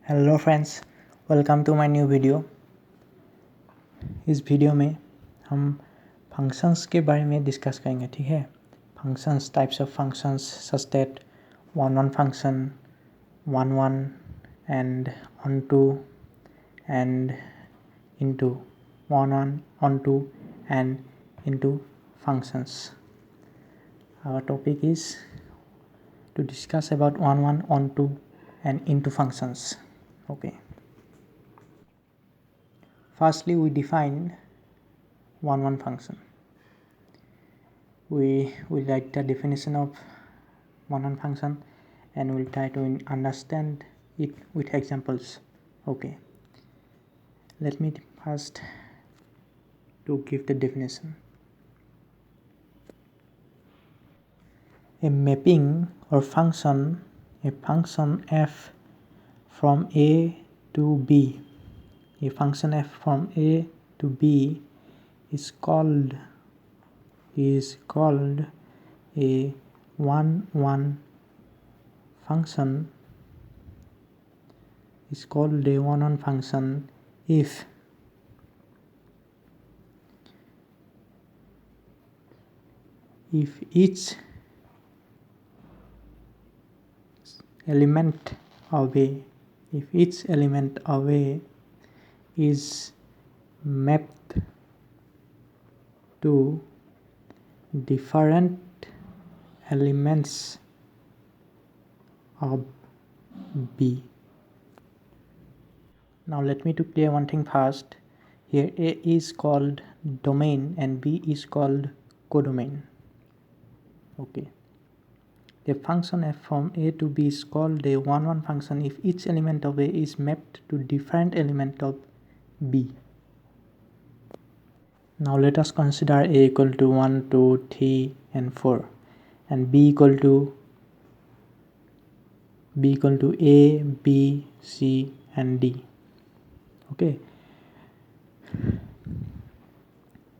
Hello friends, welcome to my new video. इस video में हम फंक्शंस के बारे में डिस्कस करेंगे। ठीक है, functions, types of functions such that one function, one and onto and into, one onto and into functions. Our topic is to discuss about one, on to and into functions. Okay. Firstly, we define one function. We will write the definition of one function and we'll try to understand it with examples. Okay. Let me first to give the definition. A mapping or function, a function f from a to b. A function f from a to b is called a one function. Is called a one function if each element of a is mapped to different elements of B. Now let me to clear one thing first. Here A is called domain and B is called codomain. Okay. The function f from a to b is called a one function if each element of a is mapped to different element of b. Now let us consider a equal to 1, 2, 3 and 4 and b equal to a, b, c and d. Okay.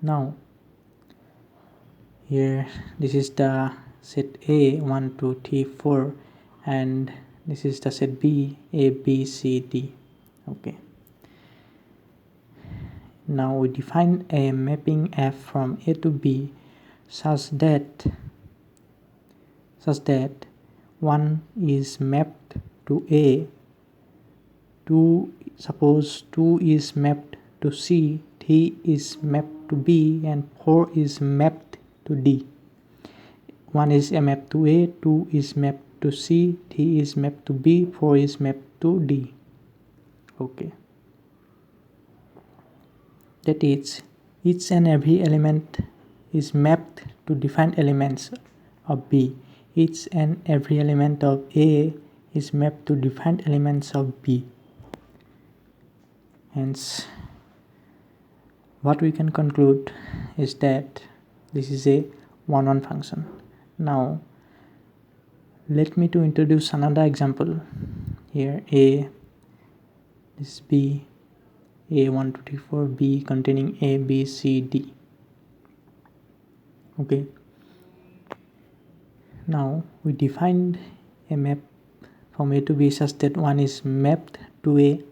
Now here this is the set A 1, 2, 3, 4 and this is the set B A, B, C, D. Okay. Now we define a mapping f from A to B such that 1 is mapped to A, suppose 2 is mapped to C, 3 is mapped to B and 4 is mapped to D. 1 is mapped to A, 2 is mapped to C, 3 is mapped to B, 4 is mapped to D. Okay. That is, each and every element is mapped to different elements of B. Each and every element of A is mapped to different elements of B. Hence, what we can conclude is that this is a one function. Now, let me to introduce another example. Here A, this is B, A 1, 2, 3, 4, B containing A, B, C, D. Okay. Now we defined a map from A to B such that 1 is mapped to A,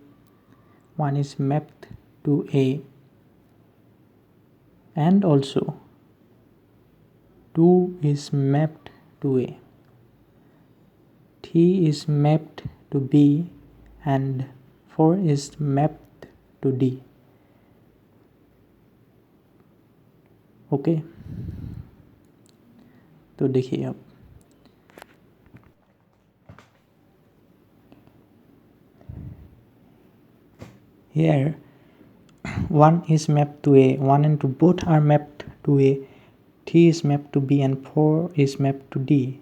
1 is mapped to A and also 2 is mapped to A, 3 is mapped to B and 4 is mapped to D. Okay. तो देखिए अब here 1 is mapped to A, 1 and 2 both are mapped to A, 3 is mapped to B and 4 is mapped to D.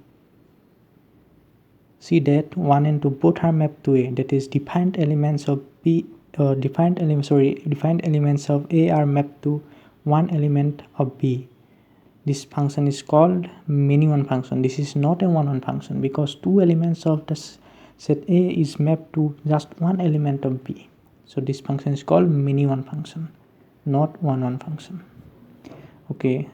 See that 1 and 2 both are mapped to A, that is defined elements of B defined elements of A are mapped to one element of B. This function is called many-one function. This is not a one function because two elements of the set A is mapped to just one element of B. So this function is called many-one function, not one function. Okay.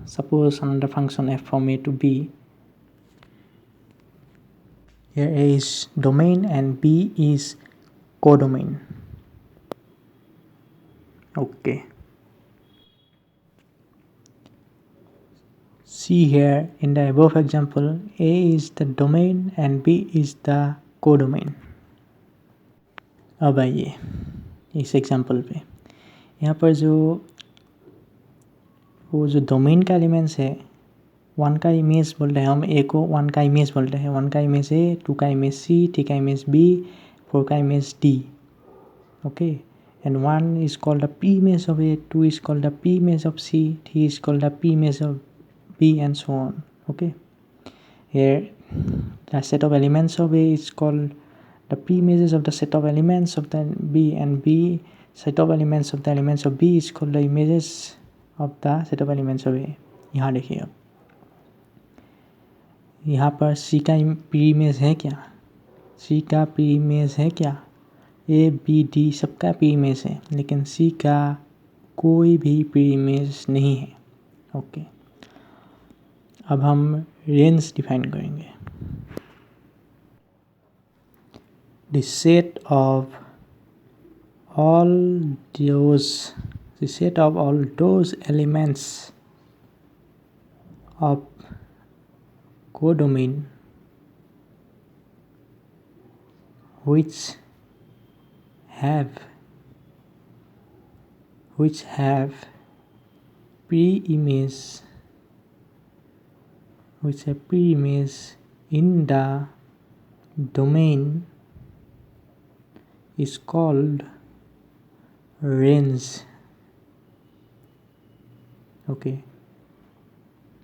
Suppose another function f from A to B. Here A is domain and B is codomain. Okay. See here in the above example, A is the domain and B is the codomain. अब आइए इस example पे, यहाँ पर वो जो domain का elements है, वन का इमेज बोल रहे हैं हम, ए को वन का इमेज बोल रहे हैं, वन का इमेज ए, टू का इमेज सी, थ्री का इमेज बी, फोर का image D. Okay, and one is called the pre image of A, two is called the pre image of C, three is called the pre image of B and so on. Okay, here the set of elements of A is called the p images of the set of elements of the B, and B set of elements of the elements of B is called the images of the set of elements of A. यहाँ देखिए, अब यहाँ पर C का p image है क्या, C का p image है क्या, A B D सबका p इमेज है, लेकिन C का कोई भी p इमेज नहीं है. ओके, अब हम रेंज डिफाइन करेंगे. The set of all those elements of codomain which have pre-image in the domain is called range. Okay,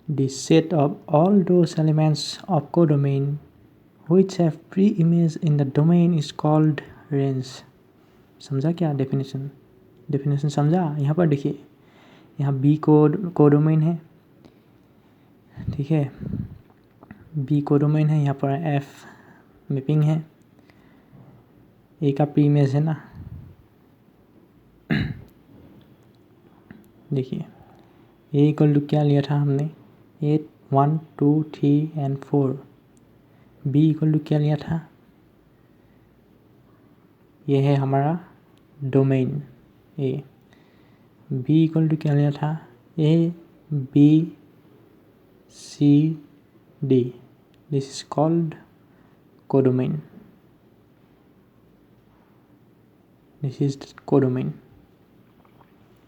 the set of all those elements of codomain which have pre-image in the domain is called range. समझा क्या definition समझा. यहाँ पर देखिए, यहाँ B codomain है, ठीक है, बी कोडोमेन है, यहाँ पर एफ मैपिंग है, ए का पी इमेज है ना. देखिए, ए इक्वल टू क्या लिया था हमने, 8 1 2 3 एंड 4. बी इक्वल टू क्या लिया था, ये है हमारा domain A. B equal to क्या लिया था, A B C D. This is called codomain. This is codomain.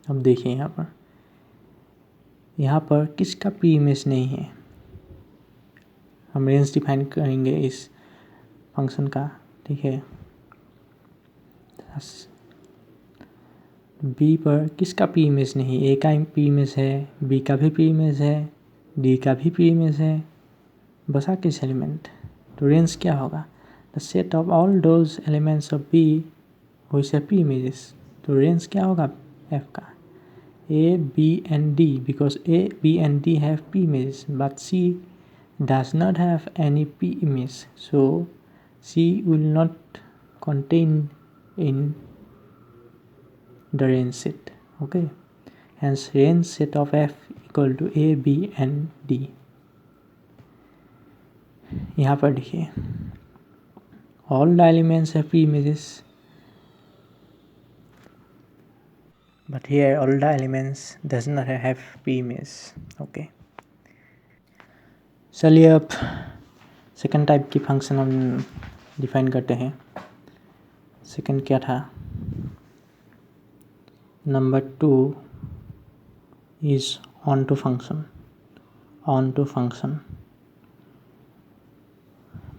अब देखिए, यहाँ पर किसका पी इमेज नहीं है. हम रेंज डिफाइन करेंगे इस फंक्शन का, ठीक है. बी पर किसका पी इमेज नहीं, ए का पी इमेज है, बी का भी पी इमेज है, डी का भी पी इमेज है, बसा किस एलिमेंट. तो रेंज क्या होगा, the set of all those elements of B which have P images. तो रेंज क्या होगा एफ का, A, B and D, because A, B and D have P images, but C does not have any P image, so C will not contain in the range set. Okay, hence range set of F equal to A, B and D. यहाँ पर देखिए, all the elements have P images, but here all the elements does not have P image. Okay, चलिए अब second type की function हम define करते हैं. Second क्या था, number 2 is onto function.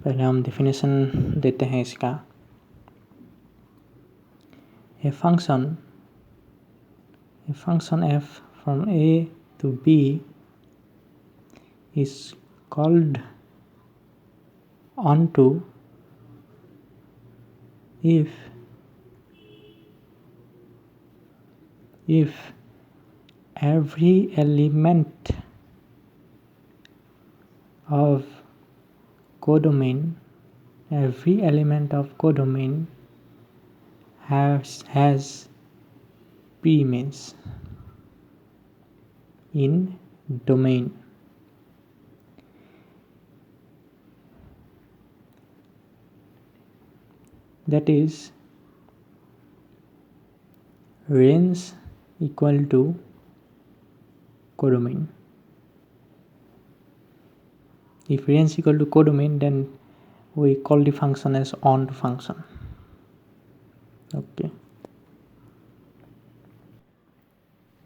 पहले हम डेफिनेशन देते हैं इसका. A function f from a to b is called onto if every element of codomain has p image in domain. that is range equal to codomain. If range equal to codomain, then we call the function as onto function. Okay.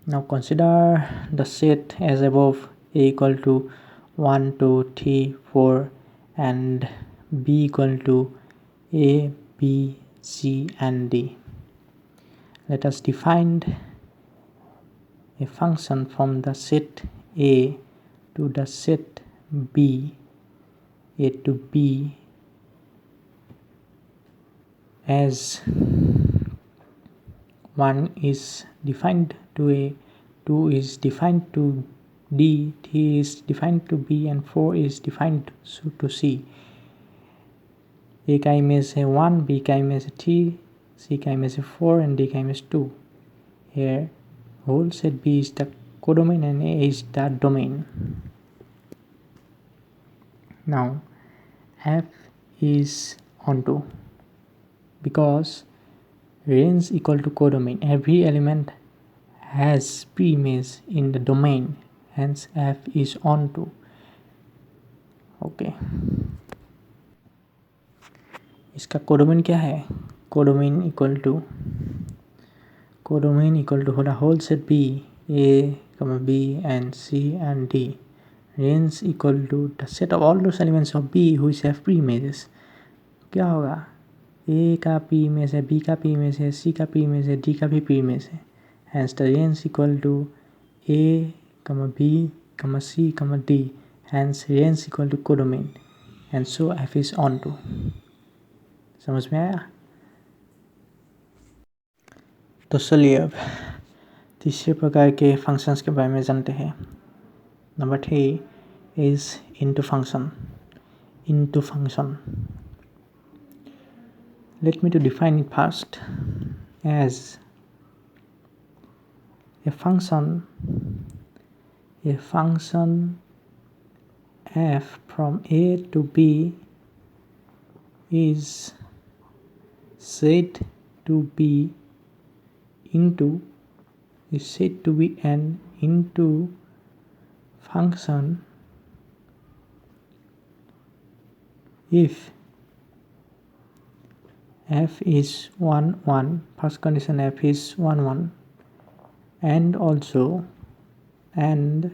Now consider the set as above: a equal to 1, 2, 3, 4 and b equal to a, b, c and d. Let us define a function from the set A to the set B, A to B, as 1 is defined to A, 2 is defined to D, 3 is defined to B and 4 is defined to C. A का image है 1, B का image है 3, C का image है 4 and D का image 2. Here whole set B is the codomain and A is the domain. Now F is onto, because range equal to codomain, every element has pre-image in the domain, hence F is onto. Okay. इसका codomain क्या है? Codomain equal to the whole set B, A, B and C and D. Range equal to the set of all those elements of B which have pre-images. क्या होगा? A का pre-image है, B का pre-image है, C का pre-image है, D का भी pre-image है. Hence the range equal to A, B, C, D. Hence range equal to codomain. And so F is onto. समझ में आया? तो चलिए अब तीसरे प्रकार के फंक्शंस के बारे में जानते हैं. Number 3 is into function. Let me to define it first as a function f from A to B is said to be an into function if f is 1 1, first condition f is 1 1, and also and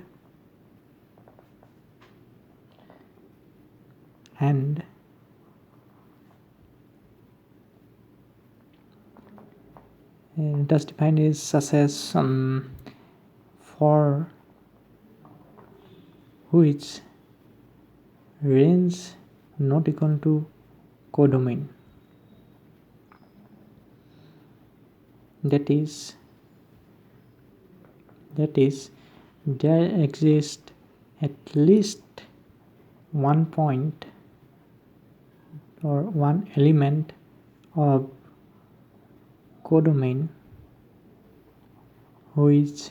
thus defined is such as for which range not equal to codomain, that is there exists at least one point or one element of codomain which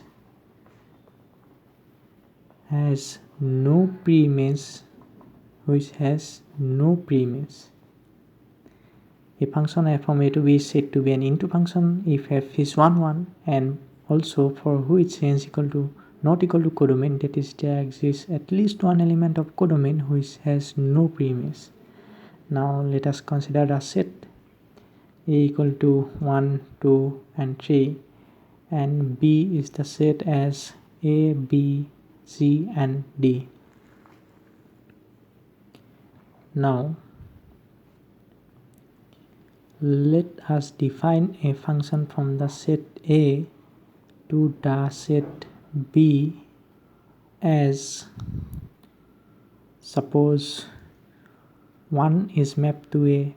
has no pre-image. A function f from A to B is said to be an into function if f is 1 1, and also for which range not equal to codomain, that is there exists at least one element of codomain which has no pre-image. Now let us consider the set A equal to 1, 2 and 3, and B is the set as A, B, C and D. Now let us define a function from the set A to the set B as, suppose 1 is mapped to A,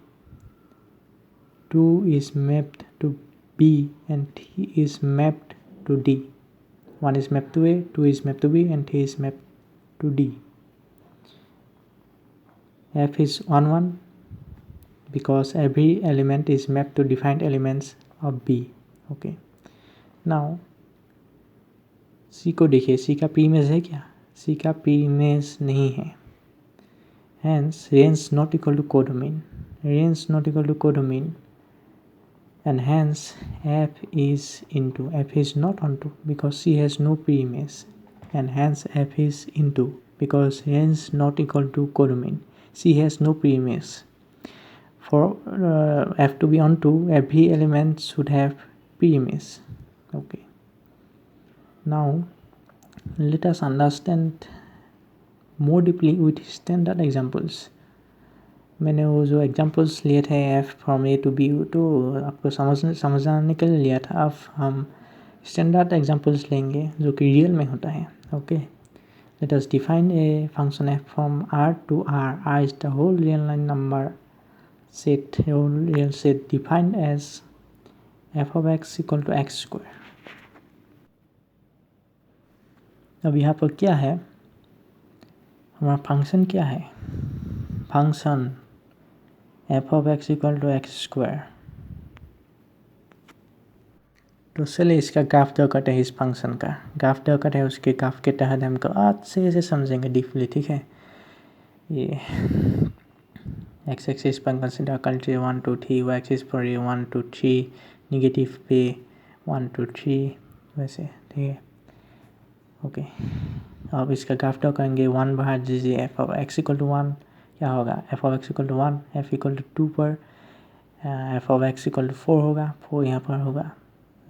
2 is mapped to B and 3 is mapped to D. 1 is mapped to A, 2 is mapped to B and 3 is mapped to D. F is 1 1 because every element is mapped to defined elements of B. Okay. Now C को देखिए, C का pre image है क्या? C का pre image नहीं है. Hence range not equal to codomain. and hence f is not onto because C has no pre-image, and hence f is into because hence not equal to codomain. C has no pre-image. For f to be onto, every element should have pre-image. Okay, now let us understand more deeply with standard examples. मैंने वो जो examples लिए थे F from A to B, तो आपको समझाने के लिए लिया था. अब हम स्टैंडर्ड एग्जाम्पल्स लेंगे जो कि रियल में होता है. Okay, let us define a function F from R to R. R is the whole real number set, real set defined as f of x equal to x square. अब यहाँ पर क्या है, हमारा फंक्शन क्या है, function f of x equal to x square. तो चलिए इसका ग्राफ ड्रॉ करते हैं. इस फंक्शन का ग्राफ ड्रॉ करते हैं. उसके ग्राफ के तहत हमको अच्छे से समझेंगे डीपली. ठीक है, ये एक्स एक्सिस पर कंसिडर कंट्री 1 2 3, वाई एक्सिस पर ये 1 2 3, निगेटिव पे 1 2 3 वैसे. ठीक है, ओके. अब इसका ग्राफ ड्रॉ करेंगे. 1 बाहर दीजिए. F of X equal to 1 क्या होगा, F of X equal to 1, F equal to 2 पर F of X equal to 4 होगा. 4 यहाँ पर होगा.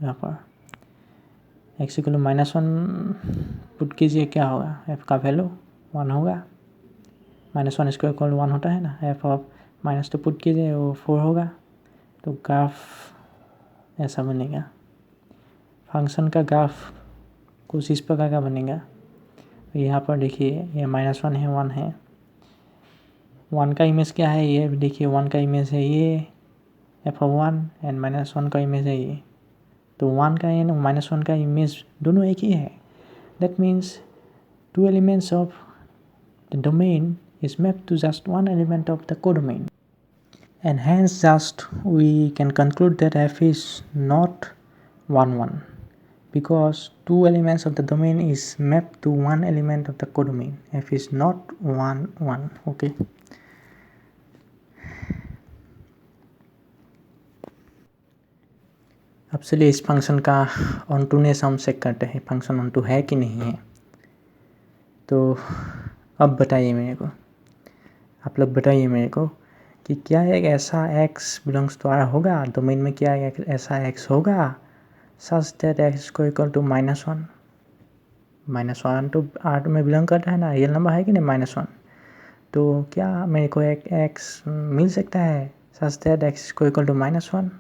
यहाँ पर एक्स इक्वल टू -1 पुट कीजिए, क्या होगा, एफ का वैल्यू 1 होगा. -1 स्क्वायर इक्वल टू 1 होता है ना. एफ ऑफ -2 पुट कीजिए, वो 4 होगा. तो ग्राफ ऐसा बनेगा. फंक्शन का ग्राफ कुछ इस प्रकार का बनेगा. यहाँ पर देखिए ये -1 है, 1 है. 1 का इमेज क्या है, ये देखिए 1 का इमेज है ये एफ ऑफ 1, एंड -1 का इमेज है ये. तो 1 का एंड -1 का इमेज दोनों एक ही है. That means two elements of the domain is mapped to just one element of the codomain, and hence just we can conclude that f is not 1 1 because two elements of the domain is mapped to one element of the codomain. F is not 1 1. Okay, अब चलिए इस function का ऑनटूनेस हम check करते हैं. Function onto है कि नहीं है. तो अब बताइए मेरे को, आप लोग बताइए मेरे को कि क्या एक ऐसा x बिलोंग्स टू आर होगा डोमेन में, क्या एक ऐसा x होगा सच दैट x को इक्वल टू -1. -1 तो आर में बिलोंग करता है ना, रियल नंबर है कि नहीं -1. तो क्या मेरे को एक x मिल सकता है सच दैट x को इक्वल टू -1.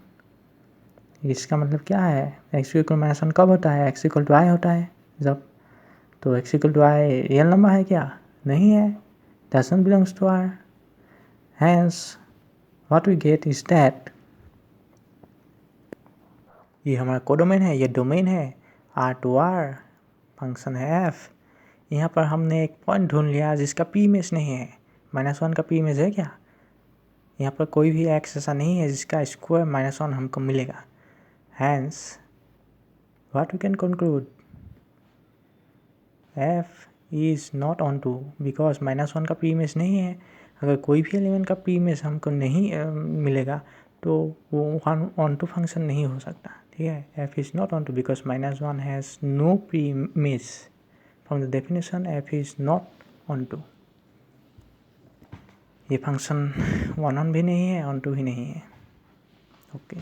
इसका मतलब क्या है, x इक्वल -1 कब होता है, x इक्वल टू आई होता है जब. तो x equal to I real number है क्या, नहीं है, doesn't belongs to R. Hence what we get is that ये हमारा कोडोमेन है, ये डोमेन है, R to R फंक्शन है f. यहाँ पर हमने एक पॉइंट ढूंढ लिया जिसका p इमेज नहीं है. -1 का p इमेज है क्या, यहाँ पर कोई भी x ऐसा नहीं है जिसका स्क्वायर -1 हमको मिलेगा. Hence what we can conclude, f is not onto because -1 का p इमेज नहीं है. अगर कोई भी एलिमेंट का p इमेज हमको नहीं मिलेगा तो वो onto फंक्शन नहीं हो सकता. ठीक है, f is not onto because -1 has no p image. From the definition f is not onto. ये फंक्शन on भी नहीं है, onto भी नहीं है. Okay,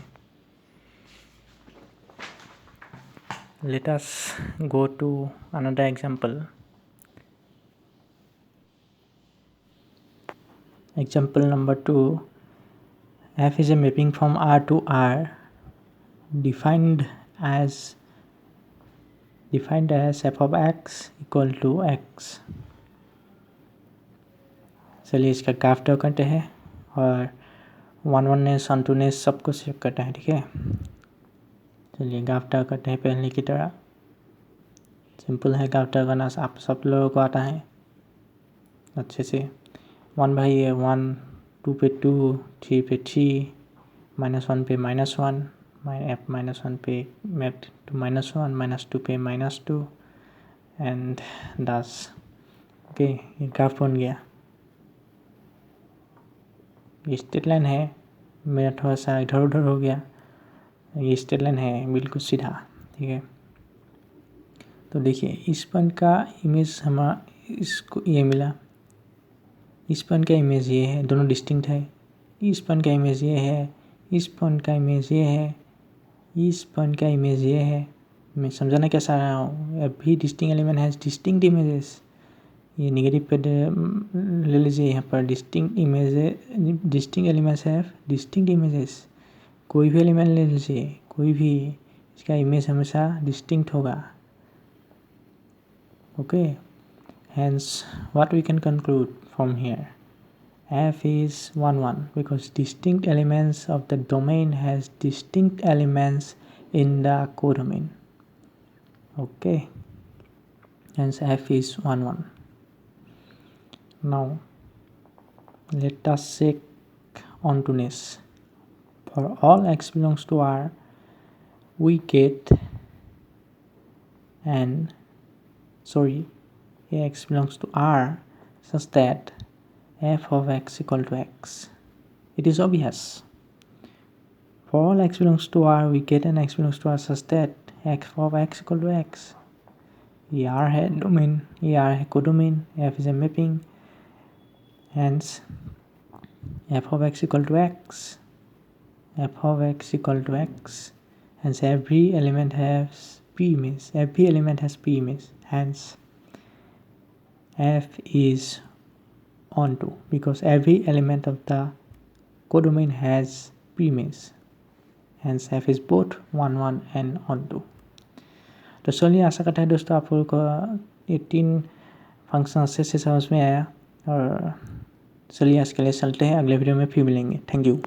let us go to another example. Example number 2, f is a mapping from R to R defined as f of x equal to x. चलिए इसका graph draw करते हैं और 1 1नेस 1 2नेस सबको चेक करते हैं. ठीक है, चलिए ग्राफ ड्रॉ करते हैं पहले की तरह. सिंपल है ग्राफ ड्रॉ करना, आप सब लोगों को आता है अच्छे से. 1 भाई है 1, 2 पे 2, 3 पे 3, -1 पे -1, f -1 पे मैप्ड टू -1, -2 पे -2 एंड दस. ओके, ये ग्राफ बन गया. स्ट्रेट लाइन है, मेरा थोड़ा सा इधर उधर हो गया ये स्ट्रेट लाइन है बिल्कुल सीधा, ठीक है। तो देखिए इस पॉइंट का इमेज हमारा इसको ये मिला, इस पॉइंट का इमेज ये है, दोनों डिस्टिंक्ट है। इस पॉइंट का इमेज ये है, इस पॉइंट का इमेज ये है, इस पॉइंट का इमेज ये है। मैं समझाना क्या चाह रहा हूँ, every distinct element has distinct images. ये नेगेटिव पे ले लीजिए, यहाँ पर distinct image, distinct elements have distinct images. कोई भी एलिमेंट ले लीजिए, कोई भी, इसका इमेज हमेशा डिस्टिंक्ट होगा, okay. Hence, what we can conclude from here, f is 1 1 because distinct elements of the domain has distinct elements in the codomain, okay. Hence f is 1 1. Now let us check ontoness. For all x belongs to R, we get x belongs to R such that f of x equal to x. It is obvious. For all x belongs to R, we get an x belongs to R such that f of x equal to x. ये R है domain, ये R है codomain, f is a mapping. Hence, f of x equal to x. f of x equal to x. Hence, every element has p-image. Every element has p-image. Hence, f is onto because every element of the codomain has p-image. Hence f is both 1 1 and onto. तो चलिए आशा करता है दोस्तों आप लोगों को ये 3 function अच्छे से समझ में आया। और चलिए आज के लिए चलते हैं, अगले वीडियो में फिर मिलेंगे। Thank you.